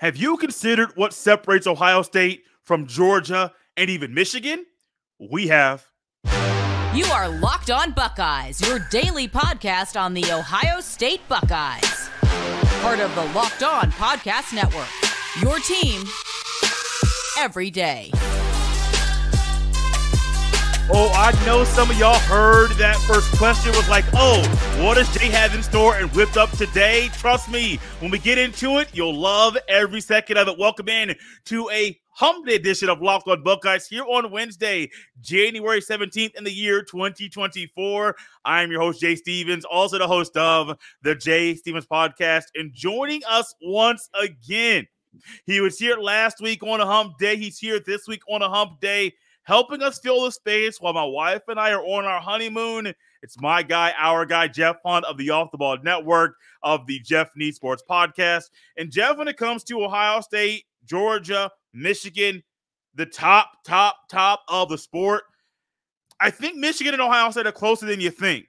Have you considered what separates Ohio State from Georgia and even Michigan? We have. You are Locked On Buckeyes, your daily podcast on the Ohio State Buckeyes. Part of the Locked On Podcast Network, your team every day. Oh, I know some of y'all heard that first question was like, oh, what does Jay have in store and whipped up today? Trust me, when we get into it, you'll love every second of it. Welcome in to a hump day edition of Locked On Buckeyes here on Wednesday, January 17th in the year 2024. I am your host, Jay Stevens, also the host of the Jay Stevens Podcast, and joining us once again. He was here last week on a hump day. He's here this week on a hump day, helping us fill the space while my wife and I are on our honeymoon. It's my guy, our guy, Jeff Hunt of the Off the Ball Network of the Jeff Need Sports Podcast. And Jeff, when it comes to Ohio State, Georgia, Michigan, the top of the sport, I think Michigan and Ohio State are closer than you think.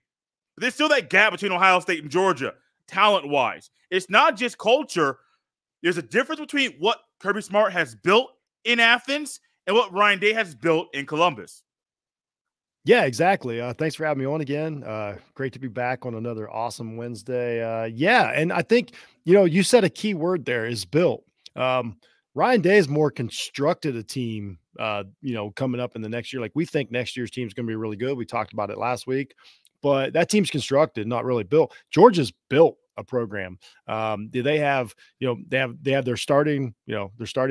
But there's still that gap between Ohio State and Georgia, talent-wise. It's not just culture. There's a difference between what Kirby Smart has built in Athens and what Ryan Day has built in Columbus. Yeah, exactly. Thanks for having me on again. Great to be back on another awesome Wednesday. Yeah, and I think, you said a key word there is built. Ryan Day has more constructed a team, coming up in the next year. Like, we think next year's team is going to be really good. We talked about it last week, but that team's constructed, not really built. Georgia's built a program. They have their starting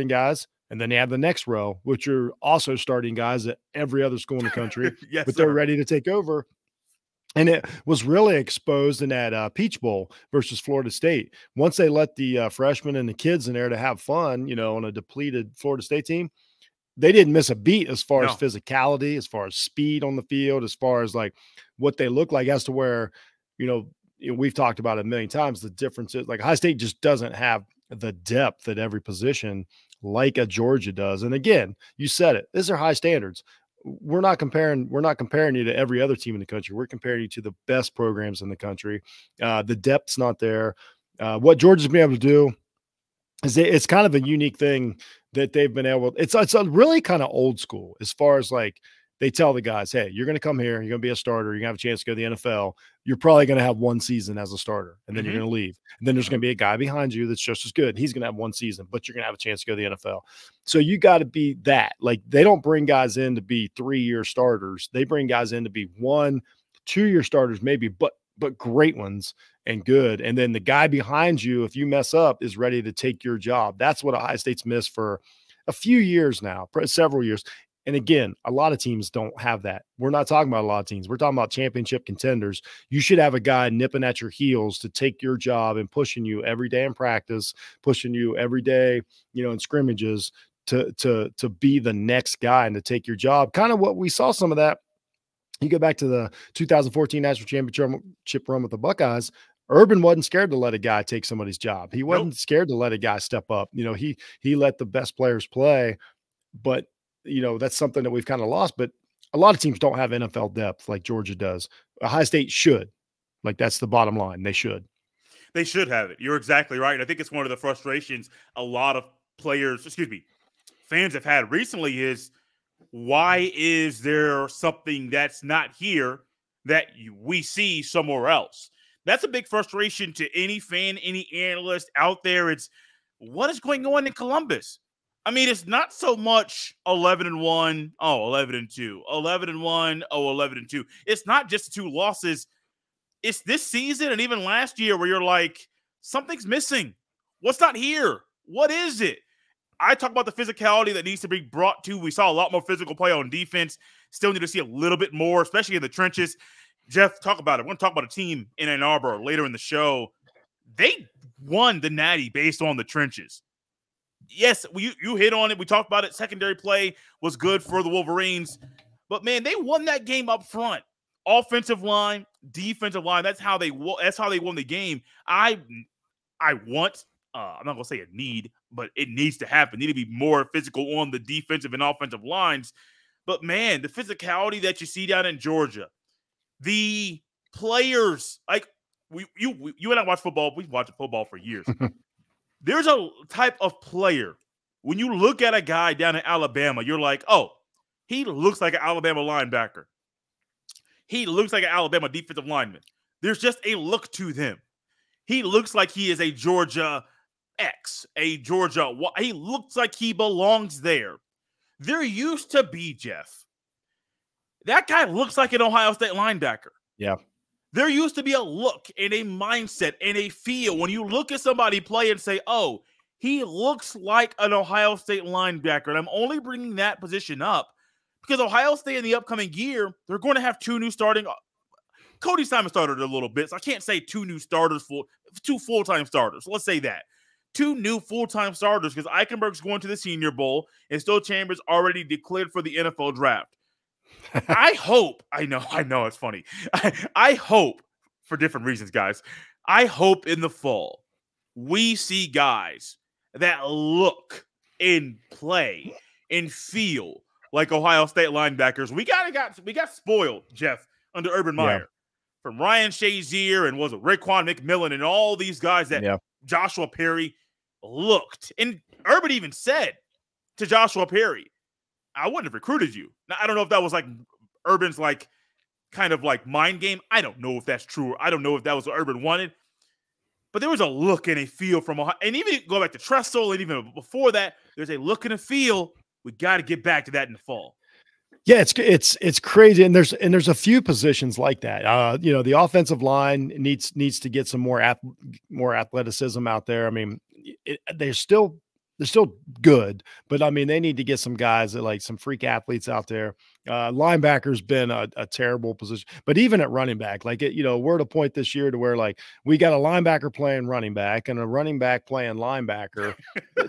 guys. And then they have the next row, which are also starting guys at every other school in the country, yes, but they're ready to take over. And it was really exposed in that Peach Bowl versus Florida State. Once they let the freshmen and the kids in there to have fun, on a depleted Florida State team, they didn't miss a beat as far as physicality, as far as speed on the field, as far as like what they look like, as to where, we've talked about it a million times. The difference is like Ohio State just doesn't have the depth at every position like a Georgia does. And again, you said it, these are high standards. We're not comparing you to every other team in the country. We're comparing you to the best programs in the country. The depth's not there. What Georgia's been able to do is it's kind of a unique thing that they've been able. It's a really kind of old school as far as like, they tell the guys, hey, you're going to come here, you're going to be a starter, you're going to have a chance to go to the NFL. You're probably going to have one season as a starter, and then you're going to leave. And then there's going to be a guy behind you that's just as good. He's going to have one season, but you're going to have a chance to go to the NFL. So you got to be that. Like, they don't bring guys in to be 3-year starters. They bring guys in to be 1-2 year starters maybe, but great ones and good. And then the guy behind you, if you mess up, is ready to take your job. That's what Ohio State's missed for a few years now, several years. And again, a lot of teams don't have that. We're not talking about a lot of teams. We're talking about championship contenders. You should have a guy nipping at your heels to take your job and pushing you every day in practice, pushing you every day, in scrimmages to be the next guy and to take your job. Kind of what we saw some of that. You go back to the 2014 National Championship run with the Buckeyes. Urban wasn't scared to let a guy take somebody's job. He wasn't scared to let a guy step up. He let the best players play, but that's something that we've kind of lost, but a lot of teams don't have NFL depth like Georgia does. Ohio State should. Like, that's the bottom line. They should. They should have it. You're exactly right. And I think it's one of the frustrations a lot of fans have had recently is, why is there something that's not here that we see somewhere else? That's a big frustration to any fan, any analyst out there. It's, what is going on in Columbus? I mean, it's not so much 11-1, 11-2, 11-1, 11-2. It's not just the 2 losses. It's this season and even last year where you're like, something's missing. What's not here? What is it? I talk about the physicality that needs to be brought to. We saw a lot more physical play on defense. Still need to see a little bit more, especially in the trenches. Jeff, talk about it. We're going to talk about a team in Ann Arbor later in the show. They won the Natty based on the trenches. Yes, you hit on it. We talked about it. Secondary play was good for the Wolverines. But, man, they won that game up front. Offensive line, defensive line, that's how they won the game. I want I'm not going to say a need, but it needs to happen. Need to be more physical on the defensive and offensive lines. But, man, the physicality that you see down in Georgia, the players, like you and I watch football. We've watched football for years. there's a type of player, when you look at a guy down in Alabama, you're like, oh, he looks like an Alabama linebacker. He looks like an Alabama defensive lineman. There's just a look to them. He looks like he is a Georgia X, a Georgia Y. He looks like he belongs there. There used to be, Jeff, that guy looks like an Ohio State linebacker. Yeah. There used to be a look and a mindset and a feel when you look at somebody play and say, oh, he looks like an Ohio State linebacker. And I'm only bringing that position up because Ohio State in the upcoming year, they're going to have two new starting. Cody Simon started a little bit, so I can't say two new starters, two full-time starters. Let's say that. Two new full-time starters because Eichenberg's going to the Senior Bowl and Still Chambers already declared for the NFL draft. I hope, I know it's funny. I hope, for different reasons, guys, I hope in the fall we see guys that look and play and feel like Ohio State linebackers. We got spoiled, Jeff, under Urban Meyer. Yeah. From Ryan Shazier and was it Raekwon McMillan and all these guys that Joshua Perry looked. And Urban even said to Joshua Perry, I wouldn't have recruited you. Now, I don't know if that was like Urban's like kind of like mind game. I don't know if that's true. I don't know if that was what Urban wanted. But there was a look and a feel from Ohio. And even go back to Tressel and even before that, there's a look and a feel. We got to get back to that in the fall. Yeah, it's crazy, and there's a few positions like that. You know, the offensive line needs to get some more athleticism out there. I mean, they're still good, but I mean, they need to get some guys that like some freak athletes out there. Linebacker's been a terrible position, but even at running back, like we're at a point this year to where like we got a linebacker playing running back and a running back playing linebacker.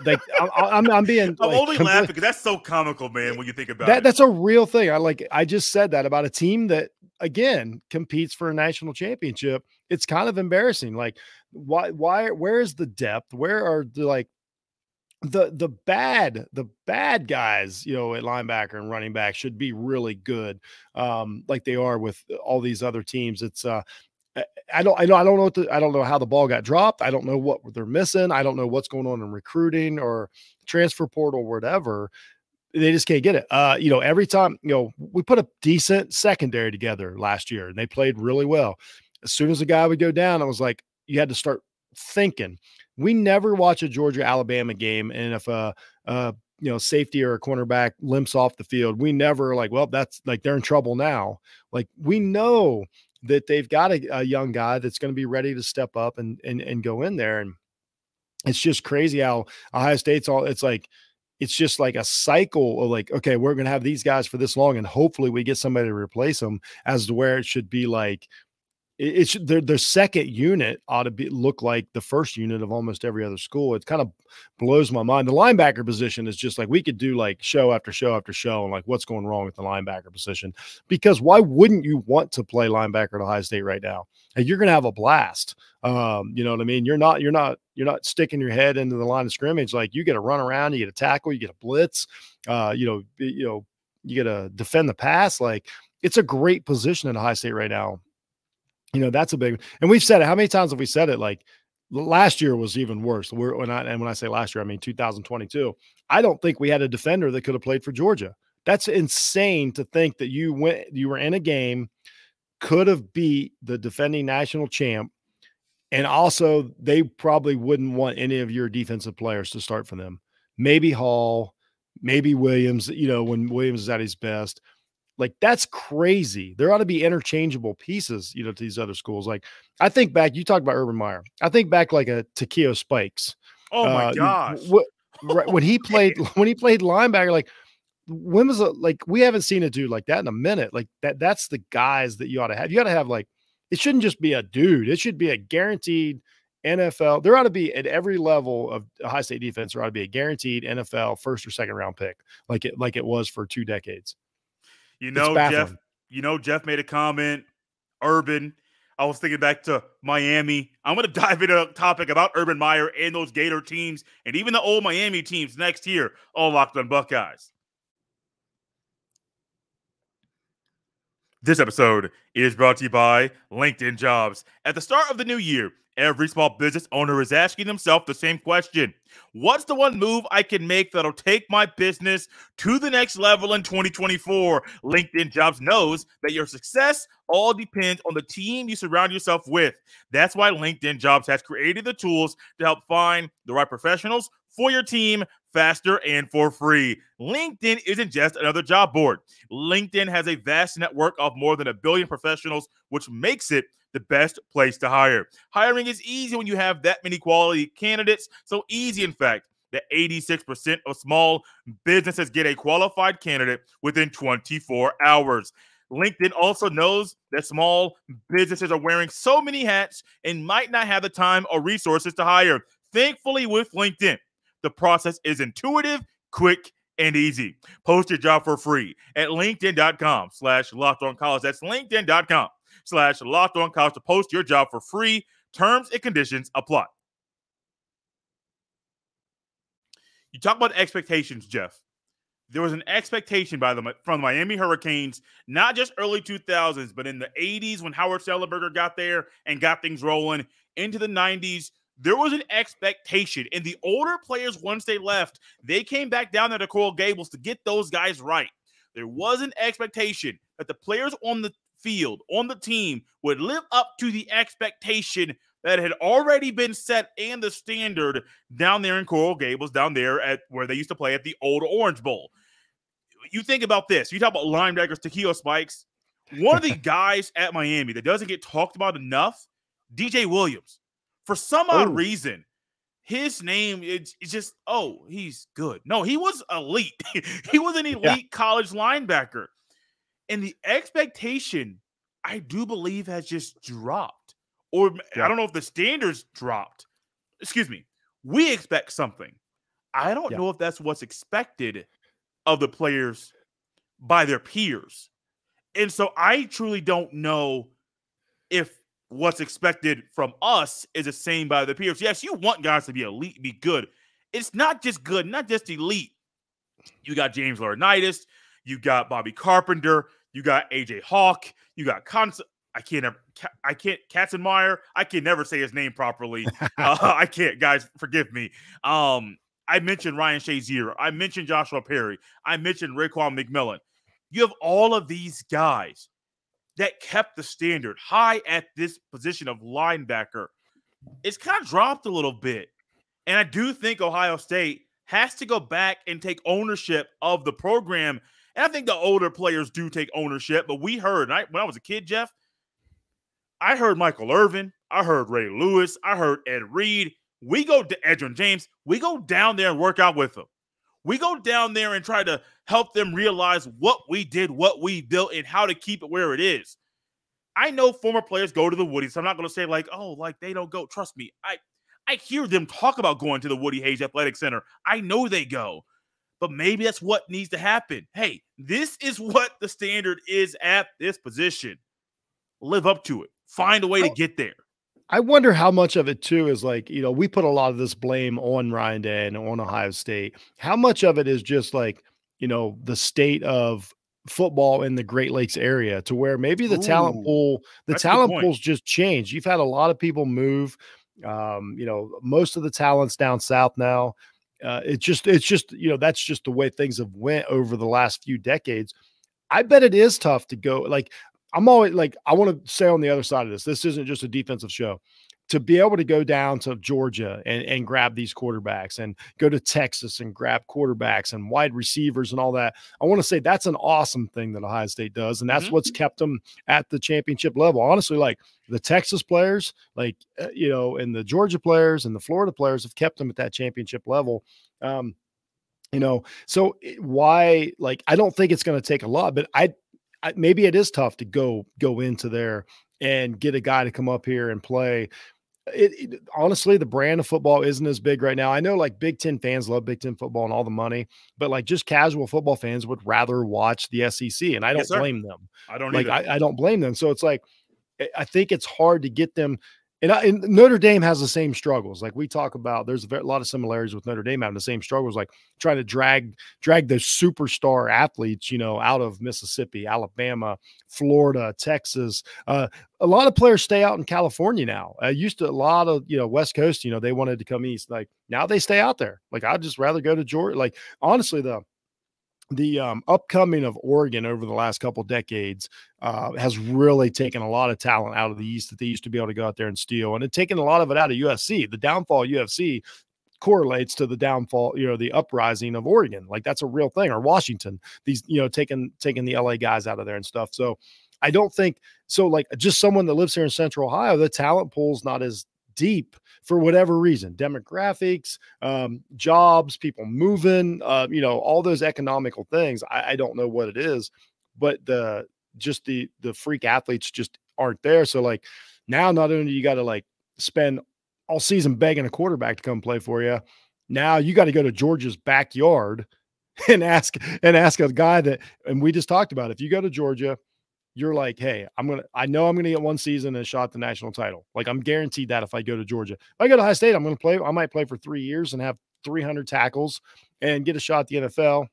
Like I'm only laughing because that's so comical, man. When you think about it, that's a real thing. I just said that about a team that again competes for a national championship. It's kind of embarrassing. Like where is the depth? Where are the bad guys, at linebacker and running back should be really good, like they are with all these other teams. It's I don't know how the ball got dropped. I don't know what they're missing. I don't know what's going on in recruiting or transfer portal or whatever. They just can't get it. Every time, we put a decent secondary together last year and they played really well. As soon as a guy would go down, I was like, you had to start thinking. We never watch a Georgia-Alabama game, and if a safety or a cornerback limps off the field, we never like, well, that's like they're in trouble now. Like we know that they've got a young guy that's going to be ready to step up and go in there. And it's just crazy how Ohio State's it's just like a cycle of like, okay, we're going to have these guys for this long, and hopefully we get somebody to replace them, as to where it should be like. It should, their second unit ought to look like the first unit of almost every other school. It kind of blows my mind. The linebacker position is just like we could do like show after show after show and like what's going wrong with the linebacker position. Because why wouldn't you want to play linebacker at Ohio State right now? And you're going to have a blast. You know what I mean? You're not sticking your head into the line of scrimmage. Like you get to run around, you get a tackle, you get a blitz. You get to defend the pass. Like it's a great position in Ohio State right now. That's a big, and we've said it. How many times have we said it? Like last year was even worse. When I say last year, I mean 2022. I don't think we had a defender that could have played for Georgia. That's insane to think that you were in a game, could have beat the defending national champ, and also they probably wouldn't want any of your defensive players to start for them. Maybe Hall, maybe Williams. When Williams is at his best. Like that's crazy. There ought to be interchangeable pieces, to these other schools. Like I think back, you talked about Urban Meyer. I think back like a Takeo Spikes. Oh my gosh. When he played linebacker, like when was we haven't seen a dude like that in a minute. Like that's the guys that you ought to have. You got to have it shouldn't just be a dude. It should be a guaranteed NFL. There ought to be at every level of Ohio State defense, there ought to be a guaranteed NFL first or second round pick, like it was for 2 decades. Jeff made a comment, Urban. I was thinking back to Miami. I'm going to dive into a topic about Urban Meyer and those Gator teams and even the old Miami teams next year, all Locked on Buckeyes. This episode is brought to you by LinkedIn Jobs. At the start of the new year, Every small business owner is asking themselves the same question. What's the one move I can make that'll take my business to the next level in 2024? LinkedIn Jobs knows that your success all depends on the team you surround yourself with. That's why LinkedIn Jobs has created the tools to help find the right professionals for your team faster and for free. LinkedIn isn't just another job board. LinkedIn has a vast network of more than 1 billion professionals, which makes it the best place to hire. Hiring is easy when you have that many quality candidates. So easy, in fact, that 86% of small businesses get a qualified candidate within 24 hours. LinkedIn also knows that small businesses are wearing so many hats and might not have the time or resources to hire. Thankfully, with LinkedIn, the process is intuitive, quick, and easy. Post your job for free at linkedin.com/lockedoncollege. That's linkedin.com/lockedoncollege to post your job for free. Terms and conditions apply. You talk about expectations, Jeff. There was an expectation from the Miami Hurricanes, not just early 2000s, but in the 80s when Howard Schnellenberger got there and got things rolling, into the 90s. There was an expectation, and the older players, once they left, they came back down there to Coral Gables to get those guys right. There was an expectation that the players on the field, on the team, would live up to the expectation that had already been set and the standard down there in Coral Gables, down there at where they used to play at the old Orange Bowl. You think about this. You talk about linebackers, Takeo Spikes. One of the guys at Miami that doesn't get talked about enough, DJ Williams. For some odd reason, his name is just, he's good. No, he was elite. He was an elite college linebacker. And the expectation, I do believe, has just dropped. Or I don't know if the standards dropped. Excuse me. We expect something. I don't know if that's what's expected of the players by their peers. And so I truly don't know if what's expected from us is the same by the peers. Yes, you want guys to be elite, be good. It's not just good, not just elite. You got James Laurinaitis, you got Bobby Carpenter, you got AJ Hawk, you got Katzenmeyer. I can never say his name properly. I can't, guys, forgive me. I mentioned Ryan Shazier. I mentioned Joshua Perry. I mentioned Raekwon McMillan. You have all of these guys that kept the standard high at this position of linebacker. It's kind of dropped a little bit. And I do think Ohio State has to go back and take ownership of the program. And I think the older players do take ownership. But we heard, when I was a kid, Jeff, I heard Michael Irvin. I heard Ray Lewis. I heard Ed Reed. We go to Edgerrin James. We go down there and work out with them. We go down there and try to help them realize what we did, what we built, and how to keep it where it is. I know former players go to the Woody, so I'm not going to say they don't go. Trust me, I hear them talk about going to the Woody Hayes Athletic Center. I know they go, but maybe that's what needs to happen. Hey, this is what the standard is at this position. Live up to it. Find a way to get there. I wonder how much of it too is we put a lot of this blame on Ryan Day and on Ohio State. How much of it is just the state of football in the Great Lakes area, to where maybe the talent pool's just changed. You've had a lot of people move. Most of the talent's down south now. It's just that's just the way things have went over the last few decades. I bet it is tough to go. I'm always I want to say on the other side of this. This isn't just a defensive show. To be able to go down to Georgia and grab these quarterbacks, and go to Texas and grab quarterbacks and wide receivers and all that, I want to say that's an awesome thing that Ohio State does. And that's what's kept them at the championship level. Honestly, the Texas players, and the Georgia players and the Florida players have kept them at that championship level. So why, I don't think it's going to take a lot, but maybe it is tough to go into there and get a guy to come up here and play. Honestly, the brand of football isn't as big right now. I know Big Ten fans love Big Ten football and all the money, but just casual football fans would rather watch the SEC, and I don't blame them. I don't either. I don't blame them. So it's I think it's hard to get them. And Notre Dame has the same struggles. Like we talk about, there's a lot of similarities with Notre Dame having the same struggles, like trying to drag those superstar athletes, out of Mississippi, Alabama, Florida, Texas. A lot of players stay out in California now. Used to a lot of, West Coast, they wanted to come east. Like now they stay out there. Like I'd just rather go to Georgia. Like honestly, the upcoming of Oregon over the last couple decades has really taken a lot of talent out of the East that they used to be able to go out there and steal, and it's taken a lot of it out of USC. The downfall of USC correlates to the downfall, the uprising of Oregon. Like that's a real thing. Or Washington, these, taking the LA guys out of there and stuff. So I don't think so. Like just someone that lives here in Central Ohio, the talent pool's not as deep for whatever reason, demographics, jobs, people moving, all those economical things. I don't know what it is, but the freak athletes just aren't there. So like now, not only you got to like spend all season begging a quarterback to come play for you, now you got to go to Georgia's backyard and ask a guy that, and we just talked about, if you go to Georgia, you're like, hey, I know I'm going to get one season and a shot at the national title. Like I'm guaranteed that if I go to Georgia. If I go to Ohio State, I might play for 3 years and have 300 tackles and get a shot at the NFL.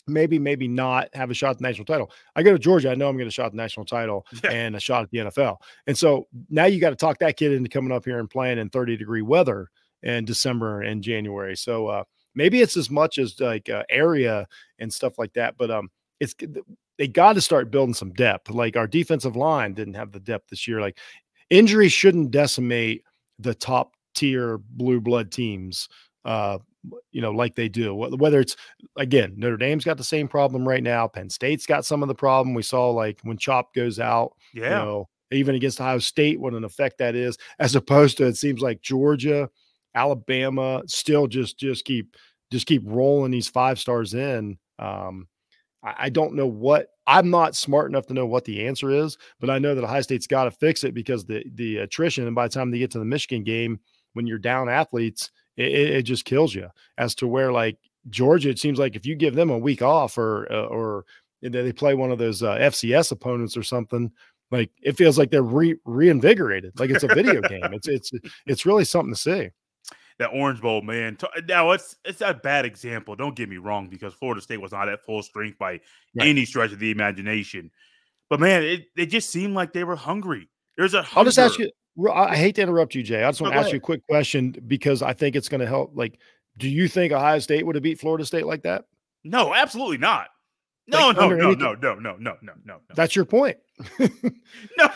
Maybe not have a shot at the national title. I go to Georgia, I know I'm going to shot at the national title and a shot at the NFL. And so now you got to talk that kid into coming up here and playing in 30-degree weather in December and January. So maybe it's as much as like area and stuff like that, but they got to start building some depth. Like our defensive line didn't have the depth this year. Like injuries shouldn't decimate the top tier blue blood teams, like they do. Whether it's, again, Notre Dame's got the same problem right now. Penn State's got some of the problem. We saw like when Chop goes out, even against Ohio State, what an effect that is, as opposed to, it seems like Georgia, Alabama still just keep rolling these 5 stars in. I don't know I'm not smart enough to know what the answer is, but I know that Ohio State's got to fix it because the attrition, and by the time they get to the Michigan game, when you're down athletes, it just kills you. As to where like Georgia, it seems like if you give them a week off or they play one of those FCS opponents or something, like it feels like they're reinvigorated. Like it's a video game. It's really something to see. That Orange Bowl, man. Now it's a bad example. Don't get me wrong, because Florida State was not at full strength by any stretch of the imagination. But man, it just seemed like they were hungry. There's a hunger. I'll just ask you. I hate to interrupt you, Jay. I just want to ask you a quick question because I think it's going to help. Like, do you think Ohio State would have beat Florida State like that? No, absolutely not. No. That's your point. No.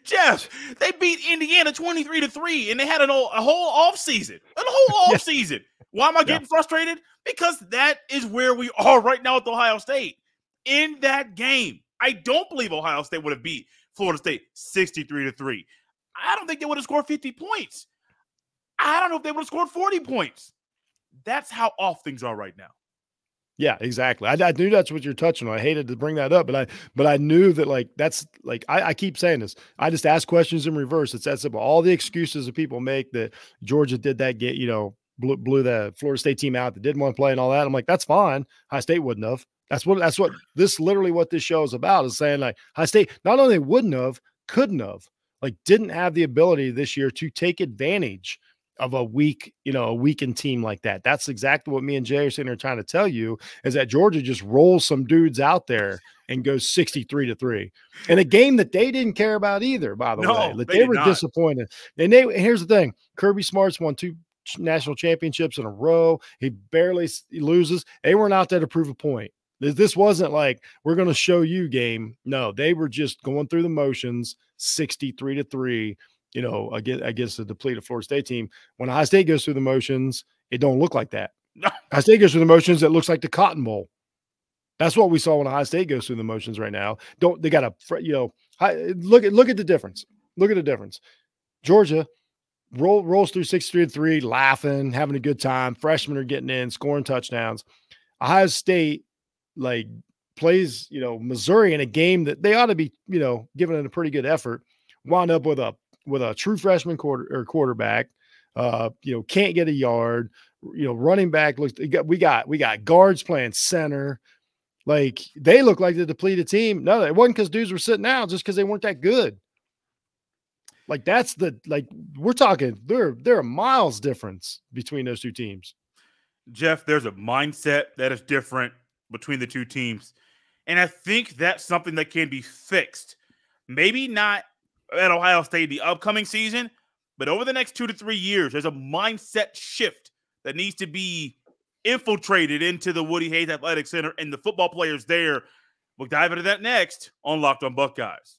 Jeff, they beat Indiana 23-3, and they had a whole offseason. Offseason. Why am I getting frustrated? Because that is where we are right now with Ohio State. In that game, I don't believe Ohio State would have beat Florida State 63-3. I don't think they would have scored 50 points. I don't know if they would have scored 40 points. That's how off things are right now. Yeah, exactly. I knew that's what you're touching on. I hated to bring that up, but I knew that like that's like I keep saying this. I just ask questions in reverse. It's that simple. All the excuses that people make that Georgia did that blew the Florida State team out that didn't want to play and all that. I'm like, that's fine. Ohio State wouldn't have. That's what this literally what this show is about, is saying like Ohio State not only wouldn't have, couldn't have, like didn't have the ability this year to take advantage of a weakened team like that. That's exactly what me and Jay are sitting here trying to tell you, is that Georgia just rolls some dudes out there and goes 63-3 in a game that they didn't care about either, by the way. Like they were disappointed. And here's the thing. Kirby Smart's won 2 national championships in a row. He barely loses. They weren't out there to prove a point. This wasn't like, we're going to show you game. No, they were just going through the motions, 63-3. Against the depleted Florida State team. When Ohio State goes through the motions, it don't look like that. Ohio State goes through the motions, it looks like the Cotton Bowl. That's what we saw when Ohio State goes through the motions right now. They got to, look at the difference. Look at the difference. Georgia rolls through 63-3, laughing, having a good time. Freshmen are getting in, scoring touchdowns. Ohio State plays, Missouri in a game that they ought to be, giving it a pretty good effort. Wound up with a true freshman quarterback, can't get a yard, running back looks, we got guards playing center. Like they look like the depleted team. No, it wasn't because dudes were sitting out, just because they weren't that good. Like we're talking, there are miles difference between those two teams. Jeff, there's a mindset that is different between the two teams. And I think that's something that can be fixed. Maybe not at Ohio State the upcoming season, but over the next 2 to 3 years, there's a mindset shift that needs to be infiltrated into the Woody Hayes Athletic Center and the football players there. We'll dive into that next on Locked on Buckeyes.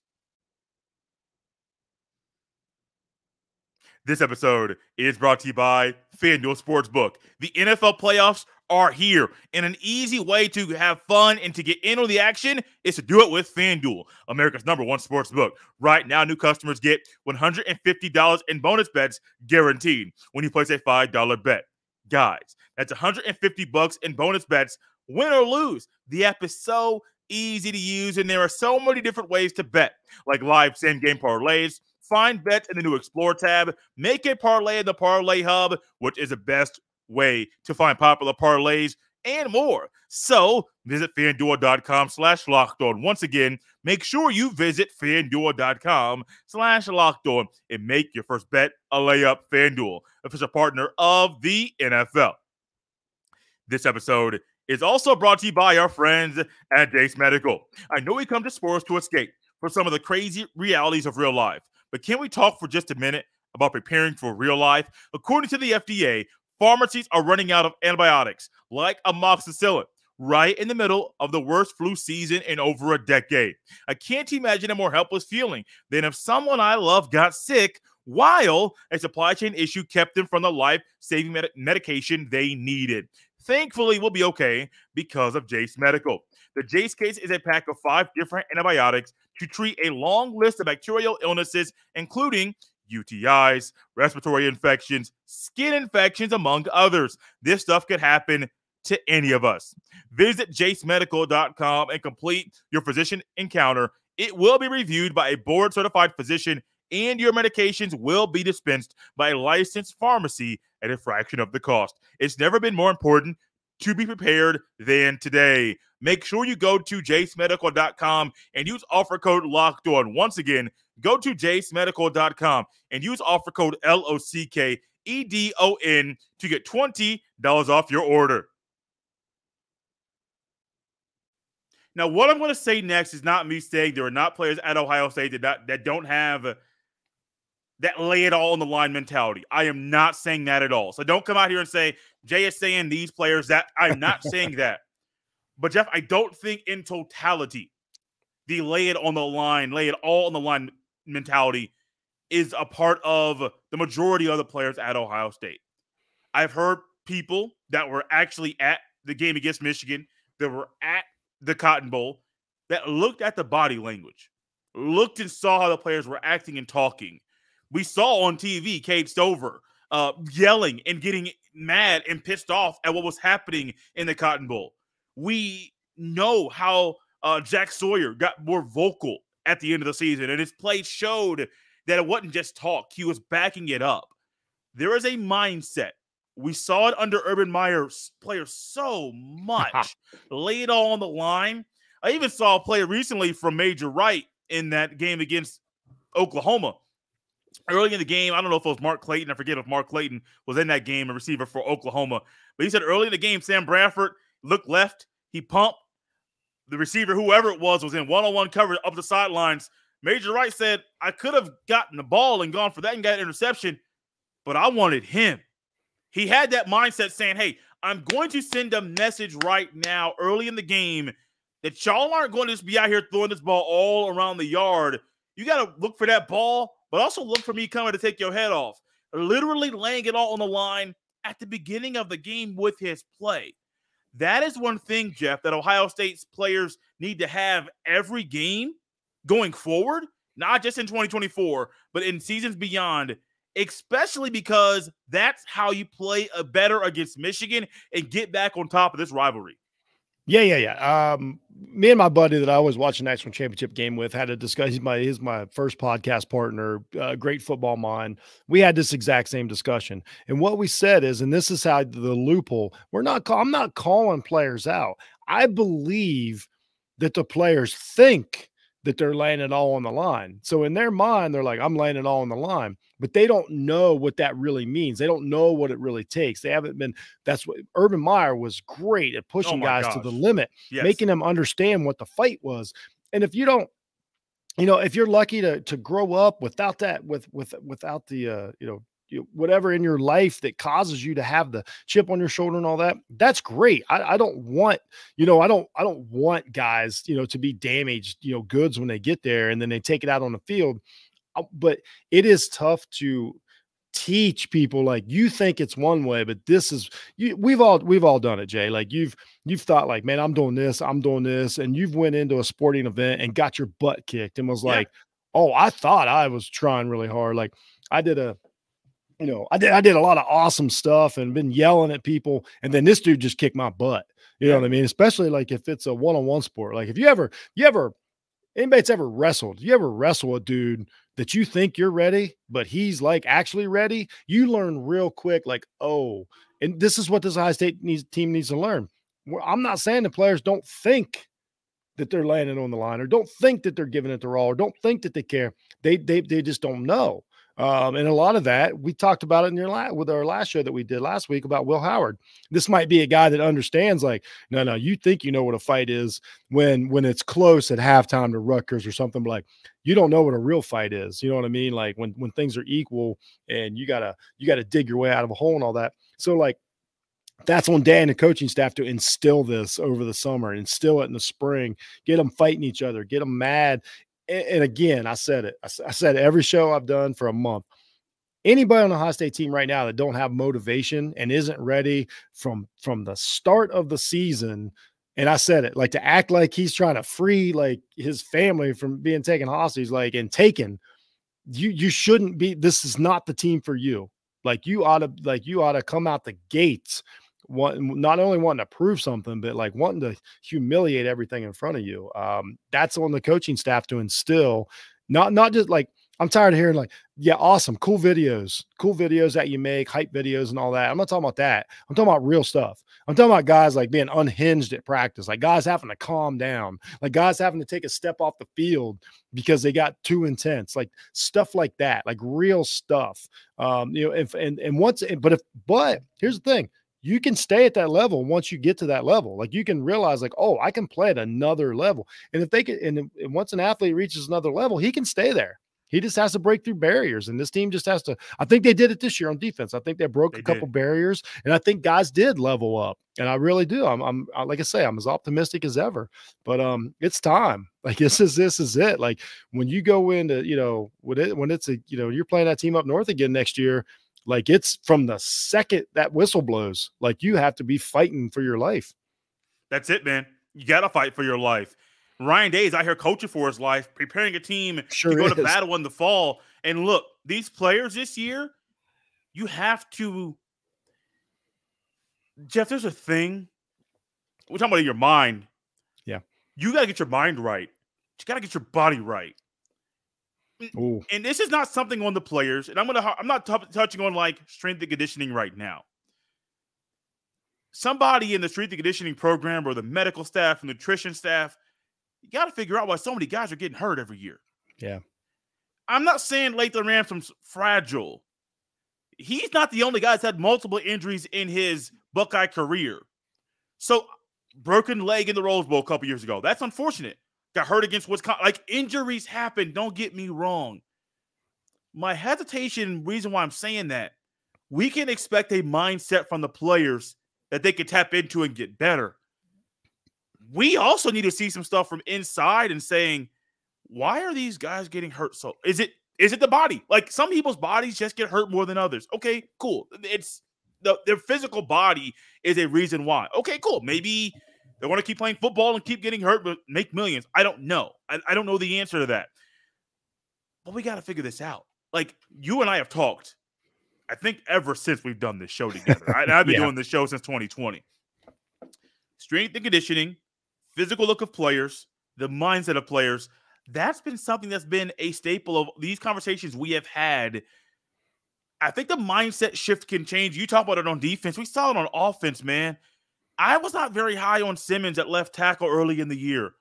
This episode is brought to you by FanDuel Sportsbook. The NFL playoffs are here, and an easy way to have fun and to get in on the action is to do it with FanDuel, America's #1 sportsbook. Right now, new customers get $150 in bonus bets guaranteed when you place a $5 bet. Guys, that's $150 in bonus bets, win or lose. The app is so easy to use, and there are so many different ways to bet, like live same-game parlays. Find bets in the new Explore tab. Make a parlay in the Parlay Hub, which is the best way to find popular parlays and more. So visit FanDuel.com/lockedon. Once again, make sure you visit FanDuel.com/lockedon and make your first bet a layup. FanDuel, official partner of the NFL. This episode is also brought to you by our friends at Jase Medical. I know we come to sports to escape from some of the crazy realities of real life, but can we talk for just a minute about preparing for real life? According to the FDA, pharmacies are running out of antibiotics like amoxicillin right in the middle of the worst flu season in over a decade. I can't imagine a more helpless feeling than if someone I love got sick while a supply chain issue kept them from the life-saving medication they needed. Thankfully, we'll be okay because of Jase Medical. The Jase case is a pack of 5 different antibiotics to treat a long list of bacterial illnesses, including UTIs, respiratory infections, skin infections, among others. This stuff could happen to any of us. Visit jasemedical.com and complete your physician encounter. It will be reviewed by a board-certified physician, and your medications will be dispensed by a licensed pharmacy at a fraction of the cost. It's never been more important to be prepared than today. Make sure you go to jasemedical.com and use offer code LOCKEDON. Once again, go to jasemedical.com and use offer code LOCKEDON to get $20 off your order. Now, what I'm going to say next is not me saying there are not players at Ohio State that don't have that lay it all on the line mentality. I am not saying that at all. So don't come out here and say, Jay is saying these players that. I'm not saying that. But, Jeff, I don't think in totality the lay it on the line, lay it all on the line mentality is a part of the majority of the players at Ohio State. I've heard people that were actually at the game against Michigan, that were at the Cotton Bowl, that looked at the body language, looked and saw how the players were acting and talking. We saw on TV Cade Stover yelling and getting mad and pissed off at what was happening in the Cotton Bowl. We know how Jack Sawyer got more vocal at the end of the season, and his play showed that it wasn't just talk. He was backing it up. There is a mindset. We saw it under Urban Meyer's players so much. Lay it all on the line. I even saw a play recently from Major Wright in that game against Oklahoma. Early in the game, I don't know if it was Mark Clayton. I forget if Mark Clayton was in that game, a receiver for Oklahoma. But he said early in the game, Sam Bradford looked left. He pumped. The receiver, whoever it was in one-on-one coverage up the sidelines. Major Wright said, I could have gotten the ball and gone for that and got an interception, but I wanted him. He had that mindset saying, hey, I'm going to send a message right now early in the game that y'all aren't going to just be out here throwing this ball all around the yard. You got to look for that ball, but also look for me coming to take your head off. Literally laying it all on the line at the beginning of the game with his play. That is one thing, Jeff, that Ohio State's players need to have every game going forward, not just in 2024, but in seasons beyond, especially because that's how you play a better against Michigan and get back on top of this rivalry. Yeah. Me and my buddy that I always watch the national championship game with had a discussion. He's my first podcast partner, great football mind. We had this exact same discussion. And what we said is, and this is how the loophole, I'm not calling players out. I believe that the players think that they're laying it all on the line. So in their mind, they're like, I'm laying it all on the line, but they don't know what that really means. They don't know what it really takes. They haven't been, that's what Urban Meyer was great at pushing guys to the limit, making them understand what the fight was. And if you don't, if you're lucky to grow up without that, without the, whatever in your life that causes you to have the chip on your shoulder and all that, that's great. I don't want, I don't want guys, to be damaged, goods when they get there and then they take it out on the field. But it is tough to teach people, like, you think it's one way, but this is we've all done it, Jay. Like you've thought, like, man, I'm doing this, and you've went into a sporting event and got your butt kicked and was like, oh, I thought I was trying really hard. Like I did a lot of awesome stuff and been yelling at people, and then this dude just kicked my butt. You know what I mean? Especially like if it's a one-on-one sport. Like if anybody's ever wrestled, you ever wrestle a dude that you think you're ready, but he's like actually ready, you learn real quick, like, oh, and this is what this Ohio State team needs to learn. I'm not saying the players don't think that they're laying it on the line, or don't think that they're giving it their all, or don't think that they care. They just don't know. And a lot of that, we talked about it with our last show that we did last week about Will Howard. This might be a guy that understands, like, no, you think you know what a fight is when it's close at halftime to Rutgers or something, but like, you don't know what a real fight is. You know what I mean? Like when things are equal and you gotta dig your way out of a hole and all that. So like, that's on Dan and the coaching staff to instill this over the summer, instill it in the spring, get them fighting each other, get them mad. And again, I said it. I said every show I've done for a month. Anybody on the Ohio State team right now that don't have motivation and isn't ready from the start of the season, and I said it, like, to act like he's trying to free like his family from being taken hostage, like, and taken, you shouldn't be. This is not the team for you. Like you ought to come out the gates not only wanting to prove something, but like wanting to humiliate everything in front of you. That's on the coaching staff to instill, not just like, I'm tired of hearing like, yeah, awesome, cool videos that you make, hype videos and all that. I'm not talking about that. I'm talking about real stuff. I'm talking about guys like being unhinged at practice, like guys having to calm down, like guys having to take a step off the field because they got too intense, like stuff like that, like real stuff. But here's the thing. You can stay at that level once you get to that level. Like you can realize, like, oh, I can play at another level. And if they can, and once an athlete reaches another level, he can stay there. He just has to break through barriers. And this team just has to, I think they did it this year on defense. I think they broke a couple barriers, and I think guys did level up. And I really do. I'm like I say, I'm as optimistic as ever, but it's time. Like this is it. Like when you go into, when it's you're playing that team up north again next year, like it's from the second that whistle blows, like you have to be fighting for your life. That's it, man. You got to fight for your life. Ryan Day is out here coaching for his life, preparing a team to go to battle in the fall. And look, these players this year, you have to – Jeff, there's a thing. We're talking about your mind. Yeah. You got to get your mind right. You got to get your body right. Ooh. And this is not something on the players, and I'm not touching on like strength and conditioning right now. Somebody in the strength and conditioning program or the medical staff, nutrition staff, you got to figure out why so many guys are getting hurt every year. Yeah. I'm not saying Lathan Ransom's fragile. He's not the only guy that's had multiple injuries in his Buckeye career. So, broken leg in the Rose Bowl a couple years ago. That's unfortunate. Got hurt against Wisconsin. Like, injuries happen. Don't get me wrong. My hesitation, reason why I'm saying that, we can expect a mindset from the players that they can tap into and get better. We also need to see some stuff from inside and saying, why are these guys getting hurt? So is it the body? Like some people's bodies just get hurt more than others. Okay, cool. It's their physical body is a reason why. Okay, cool. Maybe they want to keep playing football and keep getting hurt, but make millions. I don't know. I don't know the answer to that. But we got to figure this out. Like you and I have talked, I think ever since we've done this show together. I've been doing this show since 2020. Strength and conditioning, physical look of players, the mindset of players, that's been something that's been a staple of these conversations we have had. I think the mindset shift can change. You talk about it on defense. We saw it on offense, man. I was not very high on Simmons at left tackle early in the year.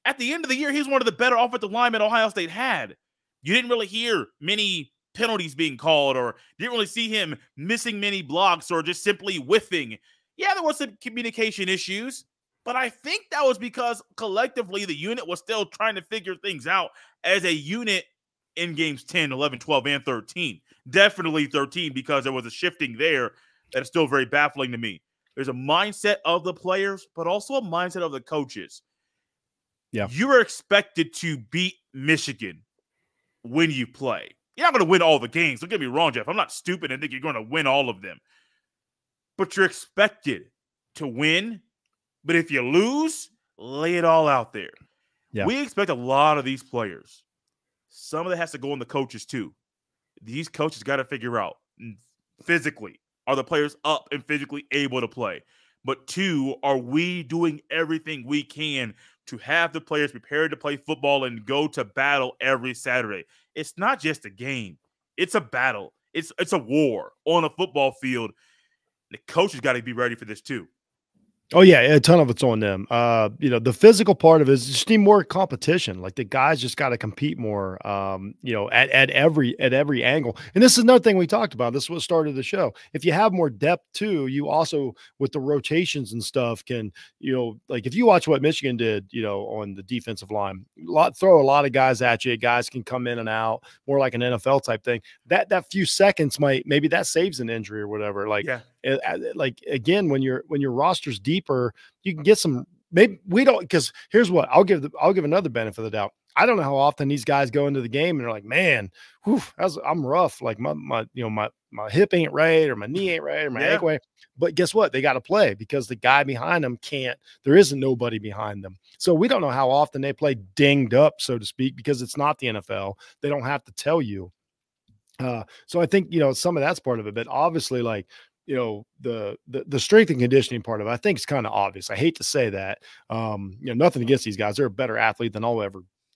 At the end of the year, he's one of the better offensive linemen Ohio State had. You didn't really hear many penalties being called, or didn't really see him missing many blocks or just simply whiffing. Yeah, there was some communication issues, but I think that was because collectively the unit was still trying to figure things out as a unit in games 10, 11, 12, and 13. Definitely 13 because there was a shifting there that is still very baffling to me. There's a mindset of the players, but also a mindset of the coaches. Yeah. You are expected to beat Michigan when you play. You're not going to win all the games. Don't get me wrong, Jeff. I'm not stupid and think you're going to win all of them. But you're expected to win. But if you lose, lay it all out there. Yeah. We expect a lot of these players. Some of that has to go on the coaches too. These coaches got to figure out physically, are the players up and physically able to play? But two, are we doing everything we can to have the players prepared to play football and go to battle every Saturday? It's not just a game. It's a battle. It's a war on a football field. The coaches got to be ready for this too. Oh yeah, a ton of it's on them. The physical part of it is just need more competition. Like the guys just got to compete more. At every angle. And this is another thing we talked about. This is what started the show. If you have more depth too, you also with the rotations and stuff can, like if you watch what Michigan did, on the defensive line, throw a lot of guys at you. Guys can come in and out, more like an NFL type thing. That few seconds maybe that saves an injury or whatever. Like yeah. Like again, when your roster's deeper, you can get some. Maybe we don't, because here's what I'll give another benefit of the doubt. I don't know how often these guys go into the game and they're like, man, I'm rough. Like my hip ain't right, or my knee ain't right, or my ankle ain't. But guess what? They got to play because the guy behind them can't. There isn't nobody behind them. So we don't know how often they play dinged up, so to speak, because it's not the NFL. They don't have to tell you. So I think some of that's part of it, but obviously like. The strength and conditioning part of it, I think it's kind of obvious. I hate to say that. Nothing against these guys. They're a better athlete than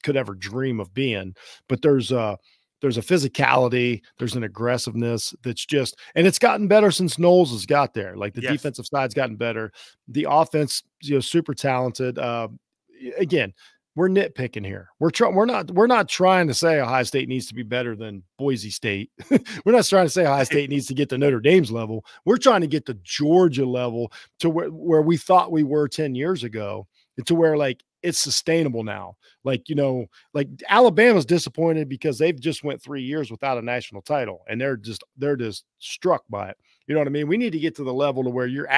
could ever dream of being. But there's a physicality, there's an aggressiveness that's just, and it's gotten better since Knowles has got there. Like the defensive side's gotten better. The offense, super talented. Again, we're nitpicking here. We're not trying to say Ohio State needs to be better than Boise State. We're not trying to say Ohio State needs to get to Notre Dame's level. We're trying to get to Georgia level, to where we thought we were 10 years ago, to where like it's sustainable now. Like, like Alabama's disappointed because they've just went 3 years without a national title and they're just struck by it. You know what I mean? We need to get to the level to where you're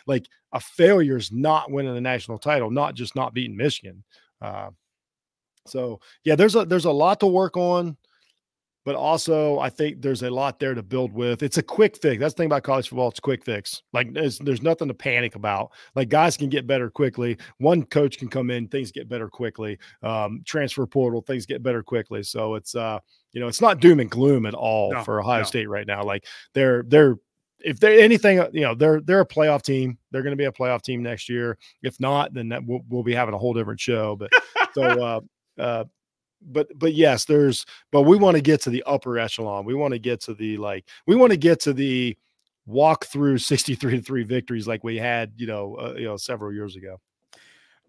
like a failure is not winning the national title, not just not beating Michigan. So yeah, there's a lot to work on, but also I think there's a lot there to build with. It's a quick fix. That's the thing about college football. It's a quick fix. Like there's nothing to panic about. Like guys can get better quickly. One coach can come in, things get better quickly. Transfer portal, things get better quickly. So it's, it's not doom and gloom at all for Ohio State right now. Like if they're anything, they're a playoff team. They're going to be a playoff team next year. If not, then we'll be having a whole different show. But so, but yes, but we want to get to the upper echelon. We want to get to the walk through 63-3 victories like we had, several years ago.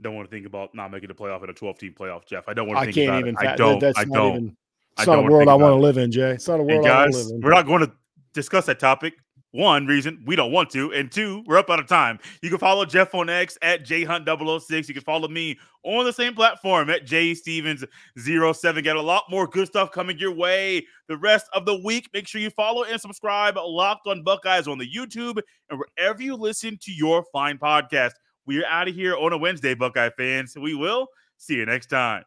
Don't want to think about not making the playoff in a 12-team playoff, Jeff. I don't want to think about it. It's not a world I want to live in, Jay. It's not a world I want to live in. We're not going to discuss that topic. One reason we don't want to, and two, we're up out of time. You can follow Jeff on X at jhunt006. You can follow me on the same platform at jstevens07. Got a lot more good stuff coming your way the rest of the week. Make sure you follow and subscribe Locked on Buckeyes on the YouTube and wherever you listen to your fine podcast. We are out of here on a Wednesday, Buckeye fans. We will see you next time.